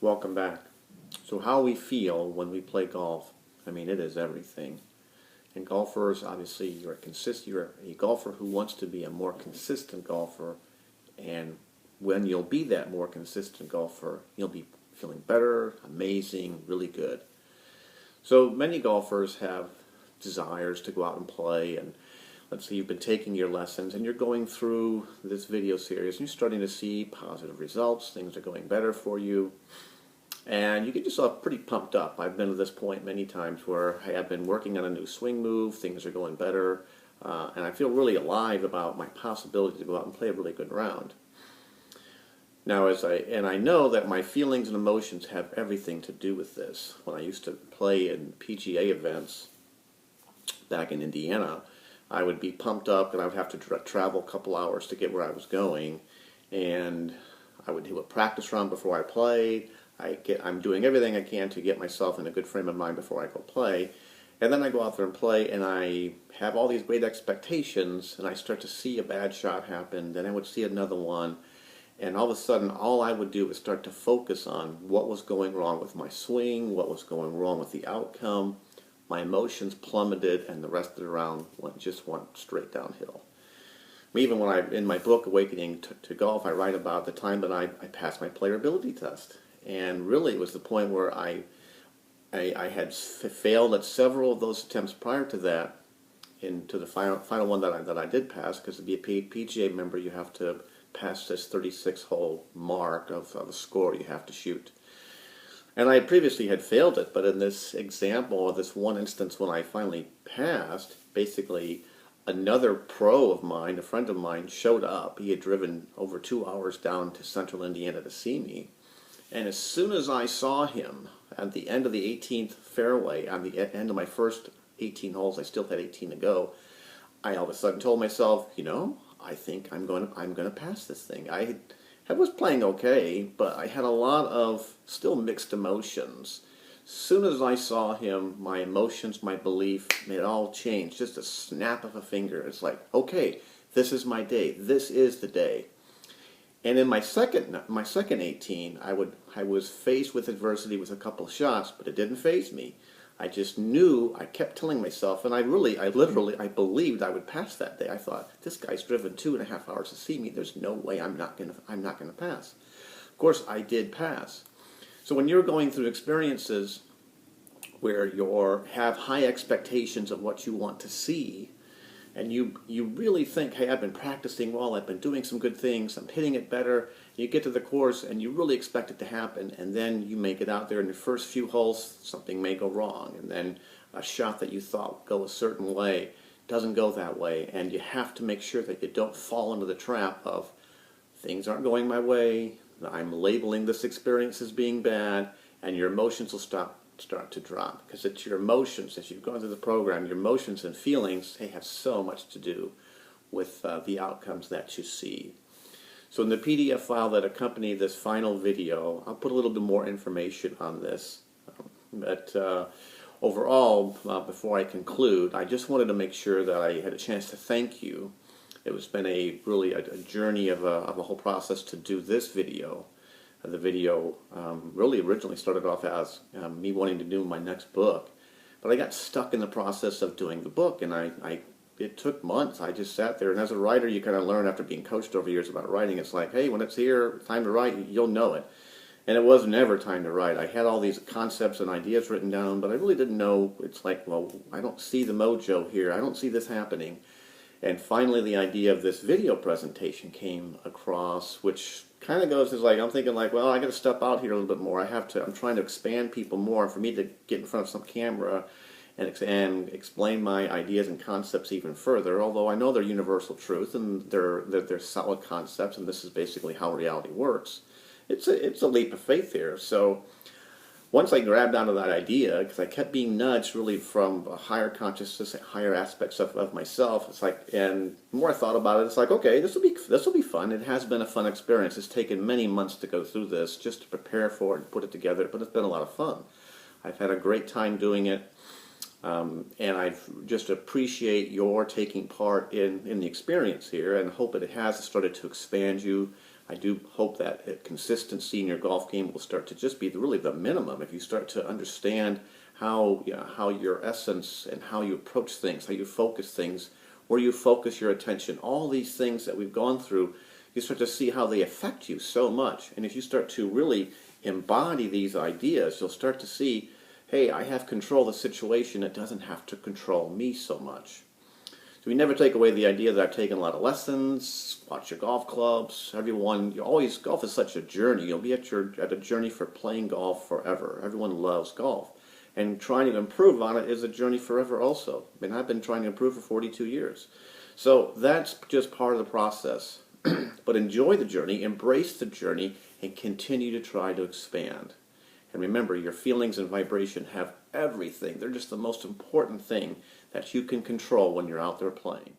Welcome back. So how we feel when we play golf, I mean, it is everything. And golfers, obviously, you're a golfer who wants to be a more consistent golfer, and when you'll be that more consistent golfer, you'll be feeling better, amazing, really good. So many golfers have desires to go out and play, and let's say you've been taking your lessons and you're going through this video series and you're starting to see positive results, things are going better for you, and you get yourself pretty pumped up. I've been to this point many times where hey, I've been working on a new swing move, things are going better, and I feel really alive about my possibility to go out and play a really good round. Now, I know that my feelings and emotions have everything to do with this. When I used to play in PGA events back in Indiana, I would be pumped up and I would have to travel a couple hours to get where I was going, and I would do a practice run before I played. I'm doing everything I can to get myself in a good frame of mind before I go play, and then I go out there and play, and I have all these great expectations, and I start to see a bad shot happen, then I would see another one, and all of a sudden all I would do was start to focus on what was going wrong with my swing, what was going wrong with the outcome. My emotions plummeted, and the rest of the round just went straight downhill. Even when in my book, Awakening to Golf, I write about the time that I passed my playability test. And really it was the point where I had failed at several of those attempts prior to that, into the final one that I did pass, because to be a PGA member you have to pass this 36-hole mark of a score you have to shoot. And I previously had failed it, but in this example, or this one instance when I finally passed, basically another pro of mine, a friend of mine, showed up. He had driven over 2 hours down to central Indiana to see me. And as soon as I saw him at the end of the 18th fairway, on the end of my first 18 holes, I still had 18 to go, I all of a sudden told myself, I think I'm going to pass this thing. I was playing okay, but I had a lot of still mixed emotions. As soon as I saw him, my emotions, my belief, it all changed. Just a snap of a finger. It's like, okay, this is my day. This is the day. And in my second 18, I was faced with adversity with a couple of shots, but it didn't faze me. I just knew, I kept telling myself, and I believed I would pass that day. I thought, this guy's driven 2.5 hours to see me. There's no way I'm not gonna pass. Of course, I did pass. So when you're going through experiences where you have high expectations of what you want to see, and you really think, hey, I've been practicing well, I've been doing some good things, I'm hitting it better, you get to the course and you really expect it to happen, and then you make it out there in the first few holes, something may go wrong, and then a shot that you thought would go a certain way doesn't go that way, and you have to make sure that you don't fall into the trap of things aren't going my way, I'm labeling this experience as being bad, and your emotions will start to drop, because it's your emotions, as you've gone through the program, your emotions and feelings, they have so much to do with the outcomes that you see. So in the PDF file that accompanied this final video, I'll put a little bit more information on this. But overall, before I conclude, I just wanted to make sure that I had a chance to thank you. It's been really a journey of a whole process to do this video. The video really originally started off as me wanting to do my next book, but I got stuck in the process of doing the book, and it took months. I just sat there, and as a writer, you kind of learn after being coached over years about writing. It's like, hey, when it's here, time to write, you'll know it. And it was never time to write. I had all these concepts and ideas written down, but I really didn't know. It's like, well, I don't see the mojo here. I don't see this happening. And finally, the idea of this video presentation came across, which kind of goes as like, I'm thinking like, well, I got to step out here a little bit more. I'm trying to expand people more. For me to get in front of some camera and explain my ideas and concepts even further, although I know they're universal truth and they're solid concepts, and this is basically how reality works. It's a leap of faith here. So once I grabbed onto that idea, because I kept being nudged really from a higher consciousness, higher aspects of myself, it's like, and the more I thought about it, it's like, okay, this will be fun. It has been a fun experience. It's taken many months to go through this, just to prepare for it and put it together, but it's been a lot of fun. I've had a great time doing it, and I just appreciate your taking part in the experience here, and hope it has started to expand you, I do hope that consistency in your golf game will start to just be really the minimum. If you start to understand how, how your essence and how you approach things, how you focus things, where you focus your attention, all these things that we've gone through, you start to see how they affect you so much. And if you start to really embody these ideas, you'll start to see, hey, I have control of the situation. It doesn't have to control me so much. So we never take away the idea that I've taken a lot of lessons, watch your golf clubs, everyone, golf is such a journey. You'll be at a journey for playing golf forever. Everyone loves golf. And trying to improve on it is a journey forever also. I mean, I've been trying to improve for 42 years. So that's just part of the process. But enjoy the journey, embrace the journey, and continue to try to expand. And remember, your feelings and vibration have everything. They're just the most important thing that you can control when you're out there playing.